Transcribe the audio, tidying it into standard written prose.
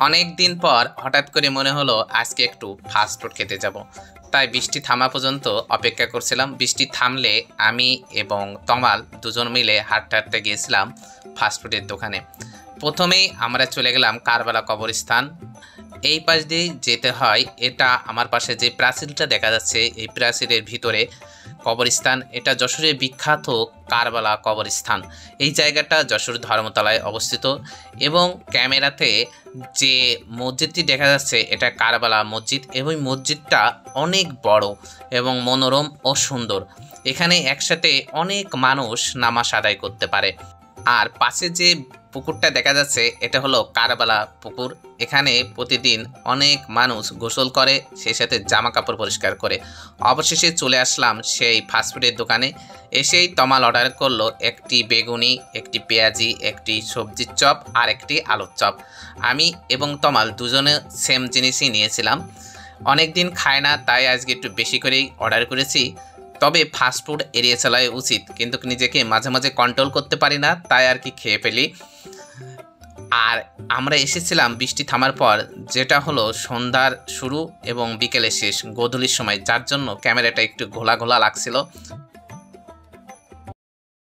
অনেক দিন পর হঠাৎ করে মনে হলো আজকে একটু ফাস্ট ফুড খেতে যাব। তাই বৃষ্টি থামা পর্যন্ত অপেক্ষা করছিলাম। বৃষ্টি থামলে আমি এবং তমাল দুজন মিলে হাঁটতে হাঁটতে গিয়েছিলাম ফাস্টফুডের দোকানে। প্রথমেই আমরা চলে গেলাম কারবালা কবরস্থান। এই পাশ দিয়ে যেতে হয়। এটা আমার পাশে যে প্রাচীরটা দেখা যাচ্ছে, এই প্রাচীরের ভিতরে কবরস্থান। এটা যশোরের বিখ্যাত কারবালা কবরস্থান। এই জায়গাটা যশোর ধর্মতলায় অবস্থিত এবং ক্যামেরাতে যে মসজিদটি দেখা যাচ্ছে এটা কারবালা মসজিদ এবং মসজিদটা অনেক বড় এবং মনোরম ও সুন্দর। এখানে একসাথে অনেক মানুষ নামাজ আদায় করতে পারে। আর পাশে যে পুকুরটা দেখা যাচ্ছে এটা হলো কারবালা পুকুর। এখানে প্রতিদিন অনেক মানুষ গোসল করে, সেই সাথে জামা কাপড় পরিষ্কার করে। অবশেষে চলে আসলাম সেই ফাস্টফুডের দোকানে। এসেই তমাল অর্ডার করলো একটি বেগুনি, একটি পেঁয়াজি, একটি সবজির চপ আর একটি আলুর চপ। আমি এবং তমাল দুজনে সেম জিনিসই নিয়েছিলাম। অনেক দিন খায় না, তাই আজকে একটু বেশি করেই অর্ডার করেছি। তবে ফাস্টফুড এড়িয়ে চলাই উচিত, কিন্তু নিজেকে মাঝে মাঝে কন্ট্রোল করতে পারি না, তাই আর কি খেয়ে ফেলি। আর আমরা এসেছিলাম বৃষ্টি থামার পর, যেটা হলো সন্ধ্যার শুরু এবং বিকেলে শেষ, গোধূলির সময়, যার জন্য ক্যামেরাটা একটু ঘোলা ঘোলা লাগছিল।